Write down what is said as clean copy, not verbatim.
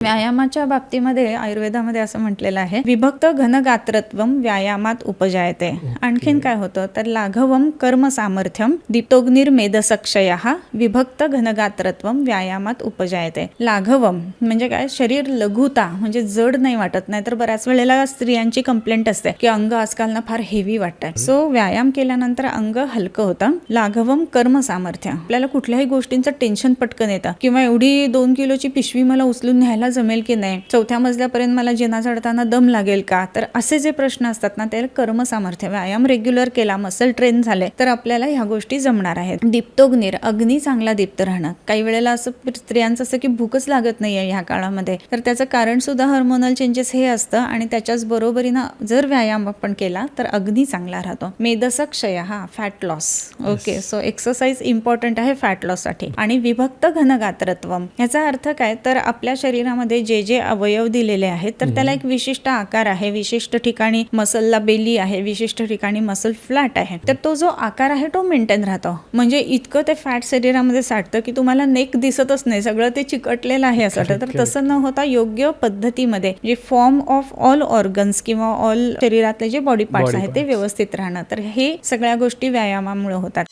व्यायामाच्या बाबतीमध्ये आयुर्वेदामध्ये असं म्हटलेलं आहे, विभक्त घनगात्रत्वम व्यायामात उपजायते. आणखीन काय होतं तर लाघवम कर्म सामर्थ्यम दीप्तोग्निर्मेधसक्षयः विभक्त घनगात्रत्वम व्यायामात उपजायते. लाघवम म्हणजे काय, शरीर लघुता म्हणजे जड नाही वाटत. नाही तर बऱ्याच वेळेला स्त्रियांची कंप्लेंट असते की अंग आजकाल ना फार हेवी वाटतंय. सो व्यायाम केल्यानंतर अंग हलकं होतं. लाघवम कर्म सामर्थ्य, आपल्याला कुठल्याही गोष्टींचं टेन्शन पटकन येतं किंवा एवढी 2 किलोची पिशवी मला उचलून न्यायला जमेल की नाही, 4थ्या मजल्यापर्यंत मला जिना चढताना दम लागेल का, तर असे जे प्रश्न असतात ना त्याला कर्म सामर्थ्य. व्यायाम रेग्युलर केला, मसल ट्रेन झाले तर आपल्याला ह्या गोष्टी जमणार आहेत. दीप्तोग्निर, अग्नी चांगला दीप्त राहणं. काही वेळेला असं स्त्रियांचं असं की भूकच लागत नाहीये ह्या काळामध्ये, तर त्याचं कारण सुद्धा हार्मोनल चेंजेस हे असतं. आणि त्याच्याच बरोबरीनं जर व्यायाम आपण केला तर अग्नी चांगला राहतो. मेधसक्षय, हा fat loss. Okay, so exercise important आहे फॅट लॉस साठी. आणि विभक्त घनगात्रत्वम, याचा अर्थ काय तर आपल्या शरीरामध्ये जे जे अवयव दिलेले आहेत तर त्याला एक विशिष्ट आकार आहे, विशिष्ट ठिकाणी मसलला बेली आहे, विशिष्ट ठिकाणी मसल फ्लॅट आहे, तर तो जो आकार आहे तो मेंटेन राहतो. म्हणजे इतकं ते फॅट शरीरामध्ये साठतं की तुम्हाला नेक दिसतच नाही, सगळं ते चिकटलेलं आहे असं वाटतं. तर तसं न होता योग्य पद्धतीमध्ये जे फॉर्म ऑफ ऑल ऑर्गन्स किंवा ऑल शरीरातले जे बॉडी पार्ट्स आहेत ते व्यवस्थित राहणं, तर हे सगळ्या गोष्टी व्यायामामुळे होतात.